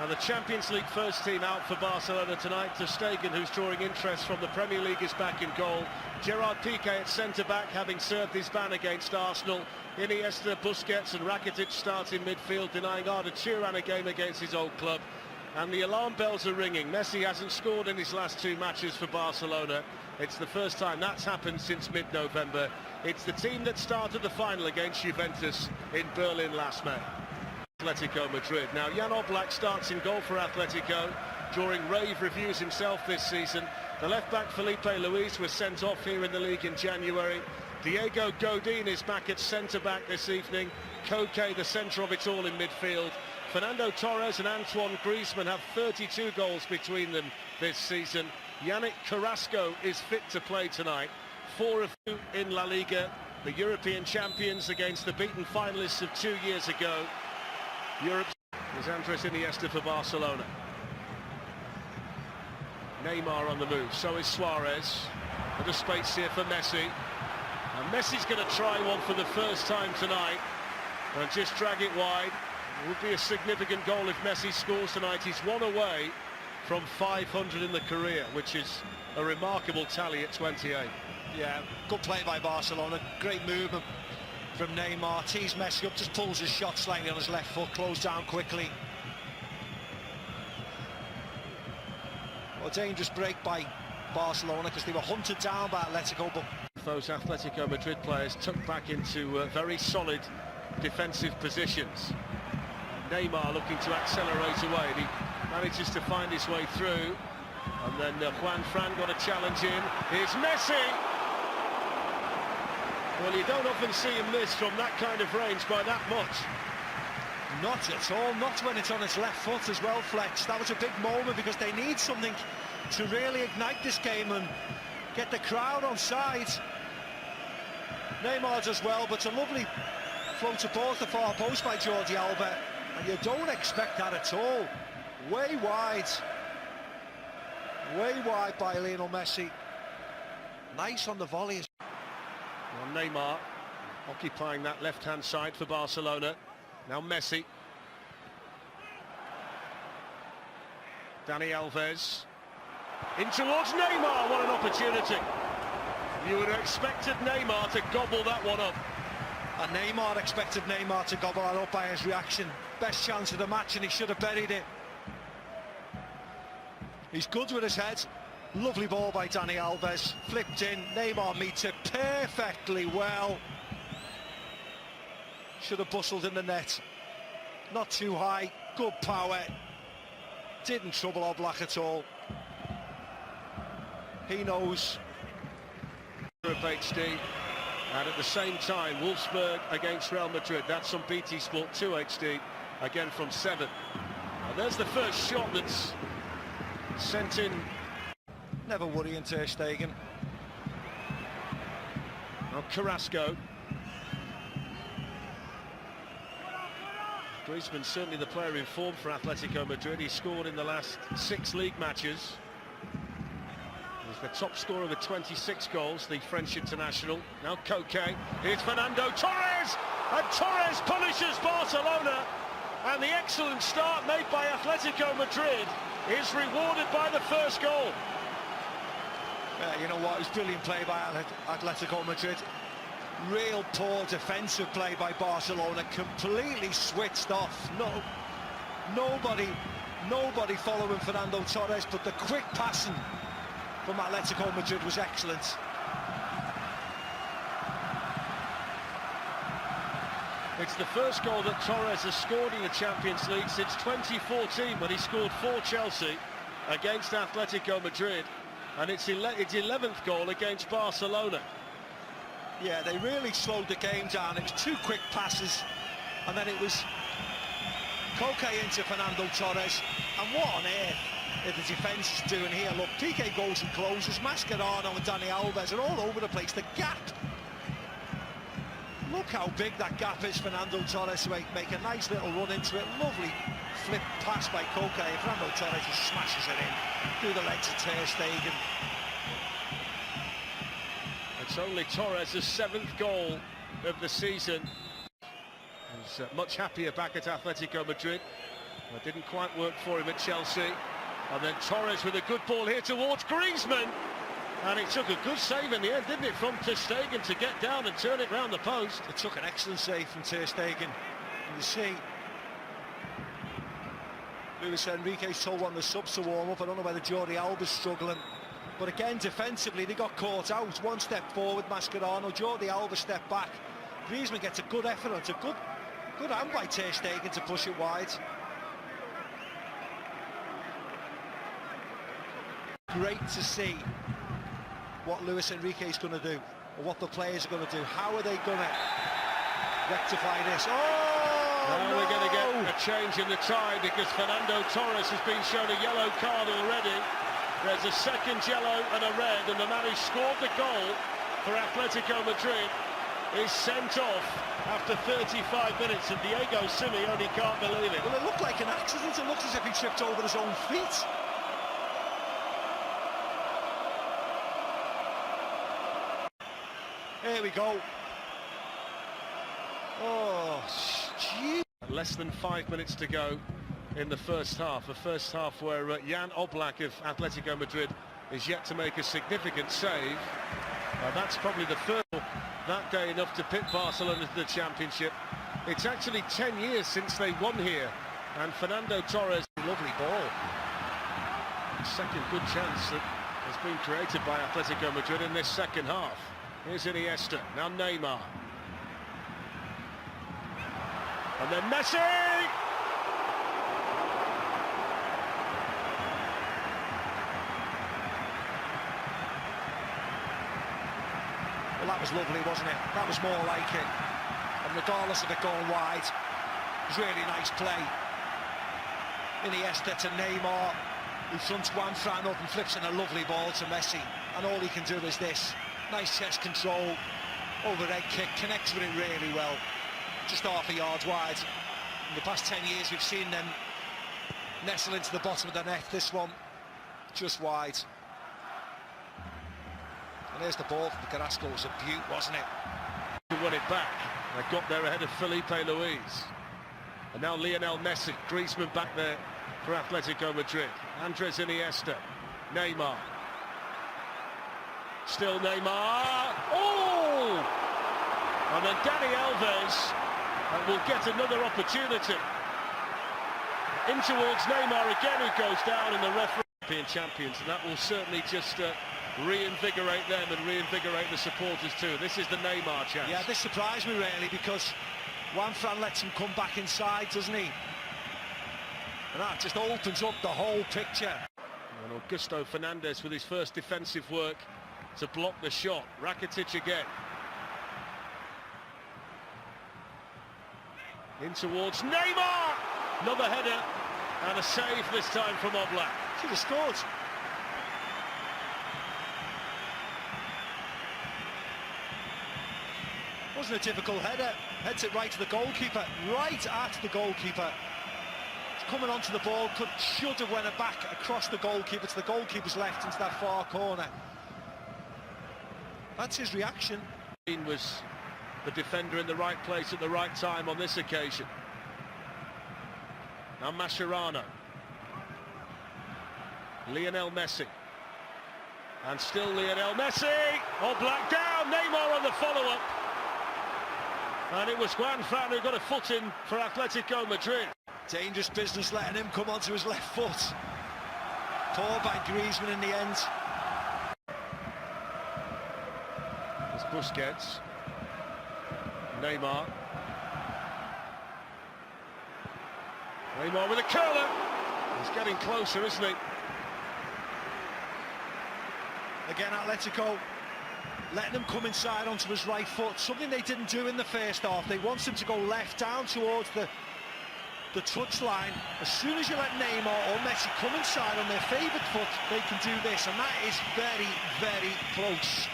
The Champions League first team out for Barcelona tonight. Ter Stegen, who's drawing interest from the Premier League, is back in goal. Gerard Piqué at centre-back, having served his ban against Arsenal. Iniesta, Busquets and Rakitic start in midfield, denying Arda Turan a game against his old club. And the alarm bells are ringing. Messi hasn't scored in his last two matches for Barcelona. It's the first time that's happened since mid-November. It's the team that started the final against Juventus in Berlin last May. Atletico Madrid. Now Jan Oblak starts in goal for Atletico, drawing rave reviews himself this season. The left-back Felipe Luis was sent off here in the league in January. Diego Godin is back at centre-back this evening. Koke, the centre of it all in midfield. Fernando Torres and Antoine Griezmann have 32 goals between them this season. Yannick Carrasco is fit to play tonight. 4 of 2 in La Liga, the European champions against the beaten finalists of 2 years ago. Europe is Andres Iniesta for Barcelona. Neymar on the move, so is Suarez. Bit of space here for Messi. And Messi's going to try one for the first time tonight and just drag it wide. It would be a significant goal if Messi scores tonight. He's 1 away from 500 in the career, which is a remarkable tally at 28. Yeah, good play by Barcelona. Great movement from Neymar. Tees Messi up, just pulls his shot slightly on his left foot, closed down quickly. Well, a dangerous break by Barcelona because they were hunted down by Atletico. But those Atletico Madrid players tucked back into very solid defensive positions. Neymar looking to accelerate away, and he manages to find his way through. And then Juan Fran got a challenge in. Here's Messi! Well, you don't often see him miss from that kind of range by that much. Not at all, not when it's on his left foot as well, Flex. That was a big moment because they need something to really ignite this game and get the crowd on side. Neymar does well, but it's a lovely floater ball to the far post by Jordi Alba. And you don't expect that at all. Way wide by Lionel Messi. Nice on the volleys. Well, Neymar occupying that left-hand side for Barcelona. Now Messi. Dani Alves. In towards Neymar, what an opportunity. You would have expected Neymar to gobble that one up. And Neymar expected Neymar to gobble that up by his reaction. Best chance of the match and he should have buried it. He's good with his head. Lovely ball by Dani Alves. Flipped in. Neymar meets it perfectly well. Should have bustled in the net. Not too high. Good power. Didn't trouble Oblak at all. He knows. HD. And at the same time, Wolfsburg against Real Madrid. That's on BT Sport 2 HD, again from 7. And there's the first shot that's sent in. Never worrying Ter Stegen. Now Carrasco. Griezmann certainly the player in form for Atletico Madrid. He scored in the last 6 league matches. He's the top scorer with 26 goals, the French international. Now Koke. Here's Fernando Torres! And Torres punishes Barcelona. And the excellent start made by Atletico Madrid is rewarded by the first goal. You know what, it was brilliant play by Atletico Madrid. Real poor defensive play by Barcelona, completely switched off. Nobody following Fernando Torres, but the quick passing from Atletico Madrid was excellent. It's the first goal that Torres has scored in the Champions League since 2014, when he scored for Chelsea against Atletico Madrid, and it's his 11th goal against Barcelona. Yeah, they really slowed the game down. It was 2 quick passes, and then it was Koke into Fernando Torres. And what on earth are the defence is doing here? Look, Piqué goes and closes, Mascherano and Dani Alves are all over the place. The gap. Look how big that gap is. Fernando Torres make a nice little run into it. Lovely flip pass by Koke. Fernando Torres just smashes it in through the legs of Ter Stegen. It's only Torres' 7th goal of the season. He's much happier back at Atletico Madrid. It didn't quite work for him at Chelsea. And then Torres with a good ball here towards Griezmann. And it took a good save in the end, didn't it, from Ter Stegen to get down and turn it round the post. It took an excellent save from Ter Stegen. And you see, Luis Enrique's told one of the subs to warm up. I don't know whether Jordi Alba's struggling. But again, defensively, they got caught out. One step forward, Mascherano. Jordi Alba stepped back. Griezmann gets a good effort. It's a good hand by Ter Stegen to push it wide. Great to see what Luis Enrique's going to do, or what the players are going to do. How are they going to rectify this? Oh, now we're going to get a change in the tide, because Fernando Torres has been shown a yellow card already. There's a second yellow and a red, and the man who scored the goal for Atletico Madrid is sent off after 35 minutes, and Diego Simeone can't believe it. Well, it looked like an accident. It looked as if he tripped over his own feet. Here we go. Oh, gee. Less than 5 minutes to go in the first half. A first half where Jan Oblak of Atletico Madrid is yet to make a significant save. That's probably the first that day enough to pit Barcelona to the championship. It's actually 10 years since they won here. And Fernando Torres, lovely ball. Second good chance that has been created by Atletico Madrid in this second half. Here's Iniesta, now Neymar. And then Messi! Well, that was lovely, wasn't it? That was more like it. And regardless of it going wide, it was really nice play. Iniesta to Neymar, who fronts Juan Fran up and flips in a lovely ball to Messi. And all he can do is this. Nice chest control, overhead kick, connects with it really well. Just half a yard wide. In the past 10 years, we've seen them nestle into the bottom of the net. This one, just wide. And there's the ball from Carrasco. It was a beaut, wasn't it? To win it back. They got there ahead of Felipe Luis. And now Lionel Messi, Griezmann back there for Atletico Madrid. Andres Iniesta, Neymar. Still Neymar. Oh! And then Dani Alves will get another opportunity. In towards Neymar again, who goes down, and the referee. European champions, and that will certainly just reinvigorate them and reinvigorate the supporters too. This is the Neymar chance. Yeah, this surprised me really, because Juan Fran lets him come back inside, doesn't he? And that just opens up the whole picture. And Augusto Fernandes with his first defensive work to block the shot. Rakitic again. In towards Neymar! Another header and a save this time from Oblak. Should have scored. Wasn't a difficult header. Heads it right to the goalkeeper. Right at the goalkeeper. Coming onto the ball, should have went back across the goalkeeper to the goalkeeper's left into that far corner. That's his reaction. Was the defender in the right place at the right time on this occasion. Now Mascherano. Lionel Messi. And still Lionel Messi. Oblak down. Neymar on the follow-up. And it was Juan Fran who got a foot in for Atletico Madrid. Dangerous business letting him come onto his left foot. Caught by Griezmann in the end. It's Busquets. Neymar. Neymar with a curler. He's getting closer, isn't he? Again, Atletico letting him come inside onto his right foot. Something they didn't do in the first half. They want him to go left down towards the touchline. As soon as you let Neymar or Messi come inside on their favourite foot, they can do this, and that is very, very close.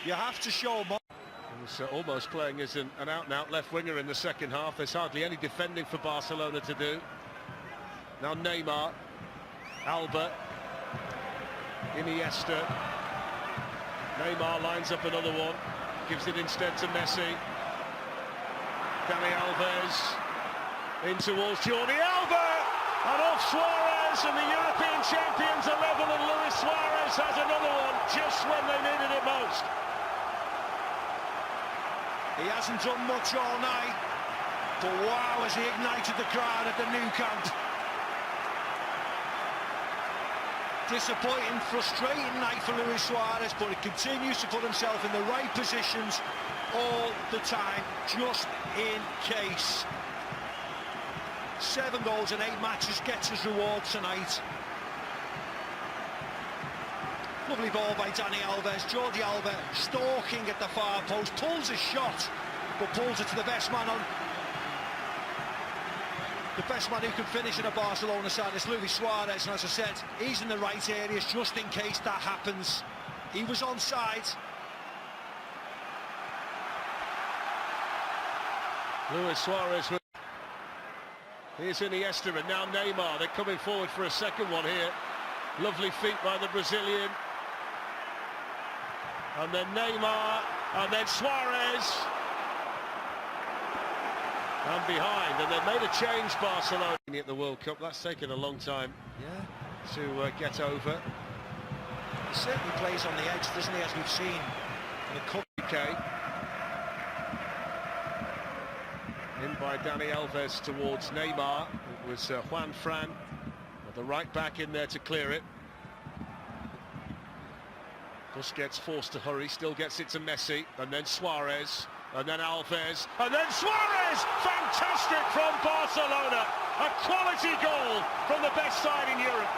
You have to show them. He's almost playing as an out-and-out left winger in the second half. There's hardly any defending for Barcelona to do. Now Neymar, Alba, Iniesta. Neymar lines up another one, gives it instead to Messi. Dani Alves, In towards Jordi Alba, and off Suarez, and the European champions are level, and Luis Suarez has another one just when they needed it most. He hasn't done much all night, but wow, has he ignited the crowd at the Nou Camp. Disappointing, frustrating night for Luis Suarez, but he continues to put himself in the right positions all the time, just in case. 7 goals in 8 matches gets his reward tonight. Lovely ball by Dani Alves. Jordi Alba stalking at the far post, pulls a shot, but pulls it to the best man on. The best man who can finish in a Barcelona side is Luis Suarez, and as I said, he's in the right areas just in case that happens. He was onside. Luis Suarez. Here's Iniesta and now Neymar. They're coming forward for a second one here. Lovely feet by the Brazilian. And then Neymar, and then Suarez. And behind, and they've made a change, Barcelona, at the World Cup. That's taken a long time to get over. He certainly plays on the edge, doesn't he, as we've seen in the Cup. Okay. In by Dani Alves towards Neymar. It was Juan Fran, the right back, in there to clear it. Busquets forced to hurry, still gets it to Messi, and then Suarez, and then Alves, and then Suarez! Fantastic from Barcelona! A quality goal from the best side in Europe.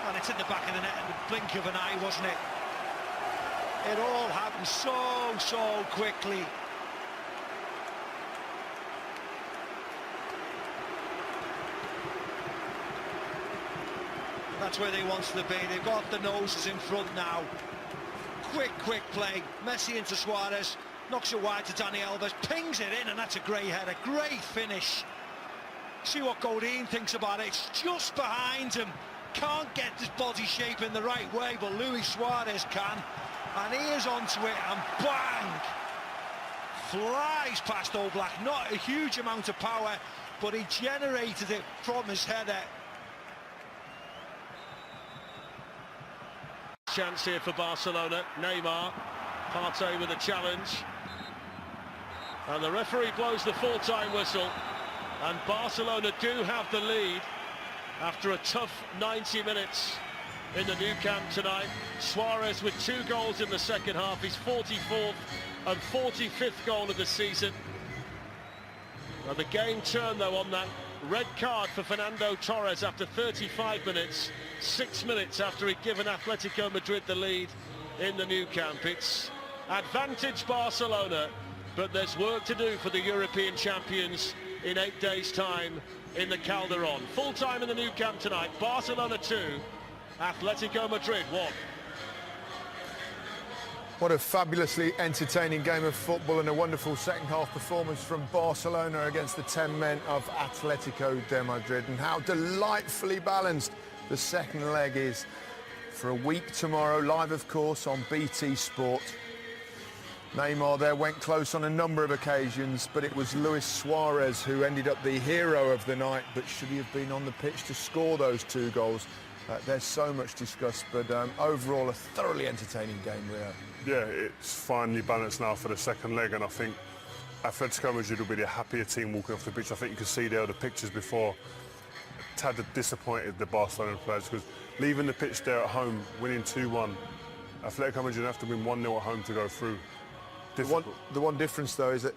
And it's in the back of the net in the blink of an eye, wasn't it? It all happened so quickly. That's where they wanted to be. They've got the noses in front now. Quick play. Messi into Suarez. Knocks it wide to Dani Alves. Pings it in, and that's a great header. Great finish. See what Godin thinks about it. It's just behind him. Can't get his body shape in the right way, but Luis Suarez can. And he is onto it, and bang! Flies past Oblak. Not a huge amount of power, but he generated it from his header. Chance here for Barcelona. Neymar, Partey with a challenge. And the referee blows the full-time whistle. And Barcelona do have the lead after a tough 90 minutes in the Nou Camp tonight. Suarez with 2 goals in the second half, his 44th and 45th goal of the season. Well, the game turned though on that red card for Fernando Torres after 35 minutes, 6 minutes after he'd given Atletico Madrid the lead in the Nou Camp. It's advantage Barcelona, but there's work to do for the European champions in 8 days' time in the Calderon. Full time in the Nou Camp tonight. Barcelona 2, Atletico Madrid 1. What a fabulously entertaining game of football, and a wonderful second half performance from Barcelona against the 10 men of Atletico de Madrid, and how delightfully balanced the second leg is. For a week tomorrow, live of course on BT Sport. Neymar there went close on a number of occasions, but it was Luis Suarez who ended up the hero of the night. But should he have been on the pitch to score those 2 goals? There's so much discussed, but overall a thoroughly entertaining game, Rio. Yeah, it's finally balanced now for the second leg, and I think Atletico Madrid will be the happier team walking off the pitch. I think you can see there the pictures before. Tad disappointed the Barcelona players, because leaving the pitch there at home, winning 2-1, Atletico Madrid have to win 1-0 at home to go through. The one difference though is that